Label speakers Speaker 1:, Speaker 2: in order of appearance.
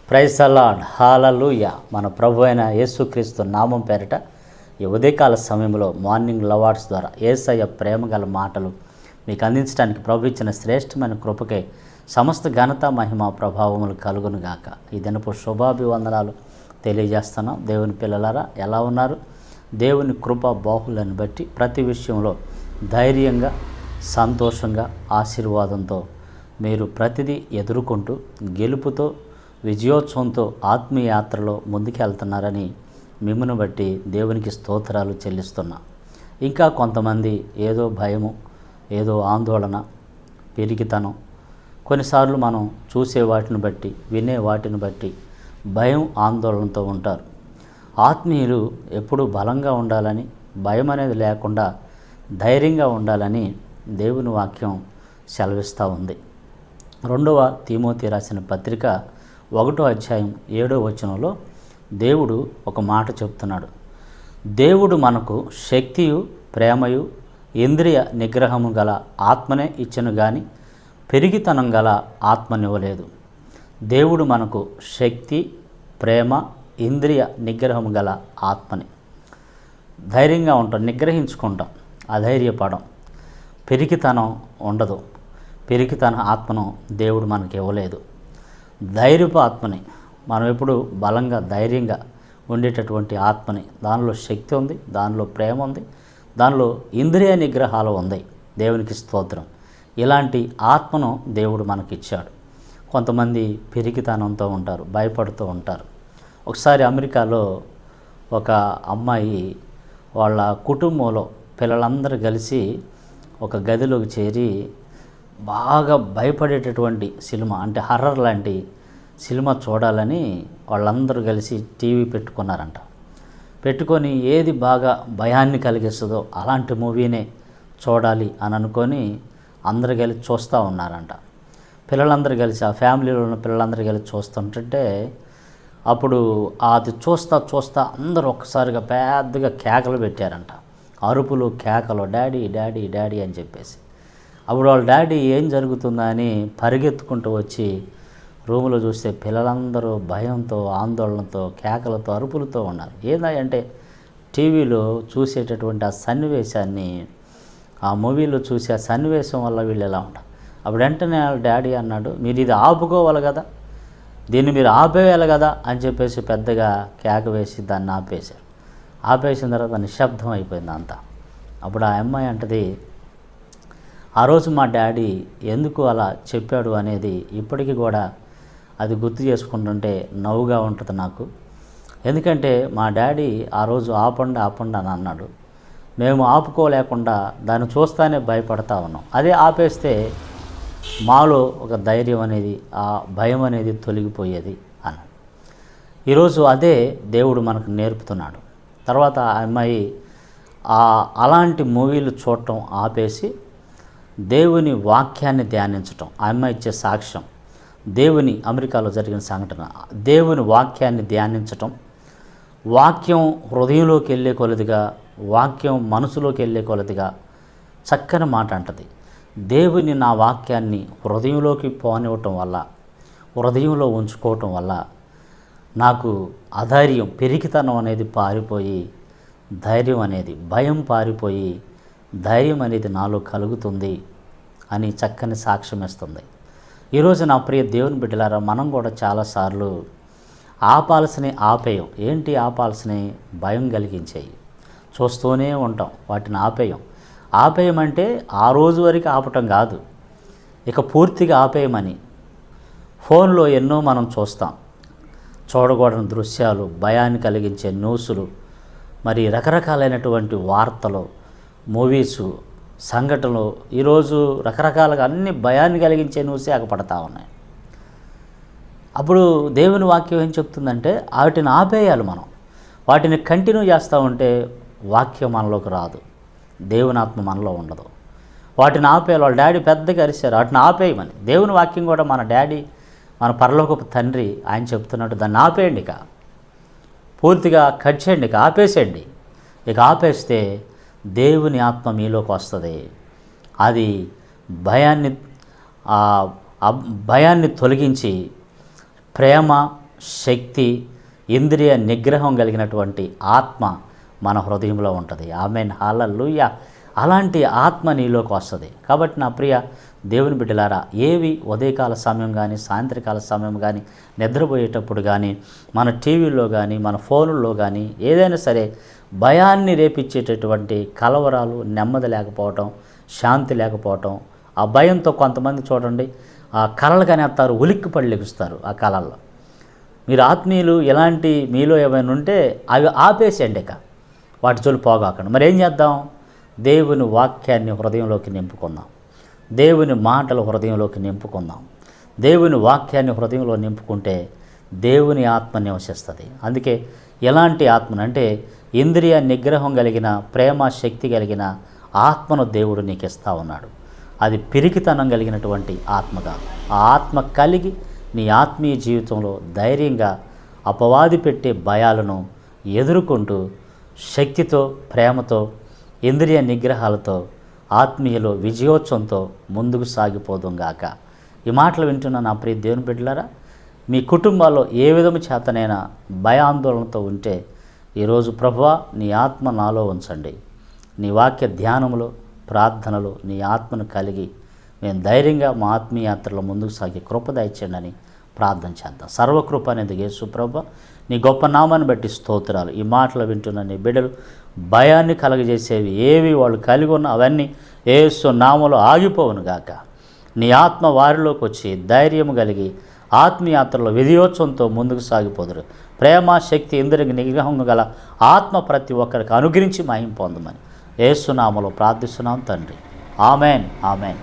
Speaker 1: Praise the lord, హల్లెలూయా. మన ప్రభు అయిన యేసుక్రీస్తు నామం పేరిట ఈ ఉదయకాల సమయంలో మార్నింగ్ లవార్డ్స్ ద్వారా యేసయ్య ప్రేమ గల మాటలు మీకు అందించడానికి ప్రభు ఇచ్చిన శ్రేష్టమైన కృపకే సమస్త ఘనత మహిమ ప్రభావములు కలుగును గాక. ఈ దినపు శుభాభివందనాలు తెలియజేస్తున్నాం. దేవుని పిల్లలారా ఎలా ఉన్నారు? దేవుని కృప బాహులను బట్టి ప్రతి విషయంలో ధైర్యంగా, సంతోషంగా, ఆశీర్వాదంతో మీరు ప్రతిదీ ఎదుర్కొంటూ గెలుపుతో, విజయోత్సవంతో ఆత్మీయ యాత్రలో ముందుకెళ్తున్నారని మిమ్మల్ని బట్టి దేవునికి స్తోత్రాలు చెల్లిస్తున్నా. ఇంకా కొంతమంది ఏదో భయము, ఏదో ఆందోళన, పిరికితనం, కొన్నిసార్లు మనం చూసే వాటిని బట్టి, వినే వాటిని బట్టి భయం, ఆందోళనతో ఉంటారు. ఆత్మీయులు ఎప్పుడూ బలంగా ఉండాలని, భయం అనేది లేకుండా ధైర్యంగా ఉండాలని దేవుని వాక్యం సెలవిస్తూ ఉంది. 2వ తిమోతి రాసిన పత్రిక 1వ అధ్యాయం 7వ వచనంలో దేవుడు ఒక మాట చెప్తున్నాడు. దేవుడు మనకు శక్తియు, ప్రేమయు, ఇంద్రియ నిగ్రహము గల ఆత్మనే ఇచ్చెను గాని పెరిగితనం గల ఆత్మనివ్వలేదు. దేవుడు మనకు శక్తి, ప్రేమ, ఇంద్రియ నిగ్రహము గల ఆత్మని. ధైర్యంగా ఉంటాం, నిగ్రహించుకుంటాం, అధైర్యపడం, పెరిగితనం ఉండదు. పెరిగితన ఆత్మను దేవుడు మనకి ఇవ్వలేదు. ధైర్యపు ఆత్మని, మనం ఎప్పుడు బలంగా, ధైర్యంగా ఉండేటటువంటి ఆత్మని. దానిలో శక్తి ఉంది, దానిలో ప్రేమ ఉంది, దానిలో ఇంద్రియ నిగ్రహాలు ఉంది. దేవునికి స్తోత్రం. ఇలాంటి ఆత్మను దేవుడు మనకిచ్చాడు. కొంతమంది పిరికితనంతో ఉంటారు, భయపడుతూ ఉంటారు. ఒకసారి అమెరికాలో ఒక అమ్మాయి వాళ్ళ కుటుంబంలో పిల్లలందరూ కలిసి ఒక గదిలోకి చేరి బాగా భయపడేటటువంటి సినిమా, అంటే హర్రర్ లాంటి సినిమా చూడాలని వాళ్ళందరూ కలిసి టీవీ పెట్టుకున్నారంట. పెట్టుకొని ఏది బాగా భయాన్ని కలిగిస్తుందో అలాంటి మూవీనే చూడాలి అని అనుకొని అందరు కలిసి చూస్తూ ఉన్నారంట. పిల్లలందరూ కలిసి, ఆ ఫ్యామిలీలో ఉన్న పిల్లలందరూ కలిసి చూస్తుంటే అప్పుడు అది చూస్తా అందరూ ఒక్కసారిగా పెద్దగా కేకలు పెట్టారంట. అరుపులు, కేకలు, డాడీ డాడీ డాడీ అని చెప్పేసి. అప్పుడు వాళ్ళ డాడీ ఏం జరుగుతుందా అని పరిగెత్తుకుంటూ వచ్చి రూములో చూస్తే పిల్లలందరూ భయంతో, ఆందోళనతో, కేకలతో, అరుపులతో ఉన్నారు. ఏందంటే టీవీలో చూసేటటువంటి ఆ సన్నివేశాన్ని, ఆ మూవీలో చూసే ఆ సన్నివేశం వల్ల వీళ్ళు ఎలా ఉంటారు. అప్పుడు వెంటనే వాళ్ళ డాడీ అన్నాడు, మీరు ఇది ఆపుకోవాలి కదా, దీన్ని మీరు ఆపేయాలి కదా అని చెప్పేసి పెద్దగా కేక వేసి దాన్ని ఆపేశారు. ఆపేసిన తర్వాత నిశ్శబ్దం అయిపోయింది అంతా. అప్పుడు ఆ అమ్మాయి అంటది, ఆ రోజు మా డాడీ ఎందుకు అలా చెప్పాడు అనేది ఇప్పటికీ కూడా అది గుర్తు చేసుకుంటుంటే నవ్వుగా ఉంటుంది నాకు. ఎందుకంటే మా డాడీ ఆ రోజు ఆపండి అని అన్నాడు. మేము ఆపుకోలేకుండా దాన్ని చూస్తానే భయపడతా ఉన్నాం. అదే ఆపేస్తే మాలో ఒక ధైర్యం అనేది, ఆ భయం అనేది తొలగిపోయేది అని. ఈరోజు అదే దేవుడు మనకు నేర్పుతున్నాడు. తర్వాత ఆ అమ్మాయి అలాంటి మూవీలు చూడటం ఆపేసి దేవుని వాక్యాన్ని ధ్యానించటం. ఆ అమ్మాయి ఇచ్చే సాక్ష్యం, దేవుని, అమెరికాలో జరిగిన సంఘటన, దేవుని వాక్యాన్ని ధ్యానించటం. వాక్యం హృదయంలోకి వెళ్ళే కొలదిగా, వాక్యం మనసులోకి వెళ్ళే కొలదిగా చక్కని మాట అంటది. దేవుని, నా వాక్యాన్ని హృదయంలోకి పోనివ్వటం వల్ల, హృదయంలో ఉంచుకోవటం వల్ల నాకు అధైర్యం, పెరిగితనం అనేది పారిపోయి, ధైర్యం అనేది, భయం పారిపోయి ధైర్యం అనేది నాలో కలుగుతుంది అని చక్కని సాక్ష్యం ఇస్తుంది. ఈరోజు నా ప్రియ దేవుని బిడ్డలారా, మనం కూడా చాలాసార్లు ఆపాల్సినవి ఆపేయం. ఏంటి ఆపాల్సినవి? భయం కలిగించేవి. చూస్తూనే ఉంటాం, వాటిని ఆపేయమంటే ఆ రోజు వరకు ఆపటం కాదు, ఇక పూర్తిగా ఆపేయమని. ఫోన్లో ఎన్నో మనం చూస్తాం, చూడకూడని దృశ్యాలు, భయాన్ని కలిగించే న్యూస్లు, మరి రకరకాలైనటువంటి వార్తలు, మూవీసు, సంఘటనలు. ఈరోజు రకరకాలుగా అన్ని భయాన్ని కలిగించే న్యూసే ఆగపడతా ఉన్నాయి. అప్పుడు దేవుని వాక్యం ఏం చెప్తుందంటే వాటిని ఆపేయాలి. మనం వాటిని కంటిన్యూ చేస్తూ ఉంటే వాక్యం మనలోకి రాదు, దేవుని ఆత్మ మనలో ఉండదు. వాటిని ఆపేయాలి. వాళ్ళ డాడీ పెద్దగా అరిశారు, వాటిని ఆపేయమని. దేవుని వాక్యం కూడా మన డాడీ, మన పరలోకపు తండ్రి, ఆయన చెప్తున్నట్టు దాన్ని ఆపేయండి, ఇక పూర్తిగా కట్ చేయండి, ఇక ఆపేసేయండి. ఇక ఆపేస్తే దేవుని ఆత్మ మీలోకి వస్తుంది. అది భయాన్ని తొలగించి ప్రేమ, శక్తి, ఇంద్రియ నిగ్రహం కలిగినటువంటి ఆత్మ మన హృదయంలో ఉంటుంది. ఆమేన్, హల్లెలూయా. అలాంటి ఆత్మ నీలోకి వస్తుంది. కాబట్టి నా ప్రియ దేవుని బిడ్డలారా, ఏవి ఉదయకాల సమయం కానీ, సాయంత్రకాల సమయం కానీ, నిద్రపోయేటప్పుడు కానీ, మన టీవీలో కానీ, మన ఫోనుల్లో కానీ ఏదైనా సరే భయాన్ని రేపించేటటువంటి కలవరాలు, నెమ్మది లేకపోవటం, శాంతి లేకపోవటం, ఆ భయంతో కొంతమంది చూడండి ఆ కలలు కనేస్తారు, ఉలిక్కిపడి లెగుస్తారు ఆ కళల్లో. మీరు ఆత్మీయులు ఎలాంటి మీలో ఏమైనా ఉంటే అవి ఆపేసేయండి, ఇక వాటి జోలు పోగాకండి. మరి ఏం చేద్దాం? దేవుని వాక్యాన్ని హృదయంలోకి నింపుకుందాం, దేవుని మాటలు హృదయంలోకి నింపుకుందాం. దేవుని వాక్యాన్ని హృదయంలో నింపుకుంటే దేవుని ఆత్మ నివసిస్తుంది. అందుకే ఎలాంటి ఆత్మనంటే ఇంద్రియ నిగ్రహం కలిగిన, ప్రేమ శక్తి కలిగిన ఆత్మను దేవుడు నీకు ఇస్తా ఉన్నాడు. అది పిరికితనం కలిగినటువంటి ఆత్మగా, ఆ ఆత్మ కలిగి నీ ఆత్మీయ జీవితంలో ధైర్యంగా అపవాది పెట్టే భయాలను ఎదుర్కొంటూ శక్తితో, ప్రేమతో, ఇంద్రియ నిగ్రహాలతో, ఆత్మీయలో విజయోత్సవంతో ముందుకు సాగిపోదుంగాక. ఈ మాటలు వింటున్న నా ప్రియ దేవుని బిడ్డలారా, మీ కుటుంబాల్లో ఏ విధము చేతనైనా భయాందోళనతో ఉంటే ఈరోజు ప్రభువా నీ ఆత్మ నాలో ఉంచండి, నీ వాక్య ధ్యానములో, ప్రార్థనలు నీ ఆత్మను కలిగి మేము ధైర్యంగా మా ఆత్మీయ యాత్రలో ముందుకు సాగి కృప దయచేయండి అని ప్రార్థన చేద్దాం. సర్వకృప అనేది యేసు ప్రభువా నీ గొప్ప నామాన్ని బట్టి స్తోత్రాలు. ఈ మాటలు వింటున్న నీ బిడ్డలు భయాన్ని కలగజేసేవి ఏవి వాళ్ళు కలిగి ఉన్న అవన్నీ యేసు నామములో ఆగిపోవును గాక. నీ ఆత్మ వారిలోకి వచ్చి ధైర్యం కలిగి ఆత్మయాత్రలో విజయోత్సవంతో ముందుకు సాగిపోదురు. ప్రేమ శక్తి ఇంద్రియ నిగ్రహం గల ఆత్మ ప్రతి ఒక్కరికి అనుగ్రహించి మహిమ పొందమని యేసు నామములో ప్రార్థిస్తున్నాం తండ్రి. Amen, amen.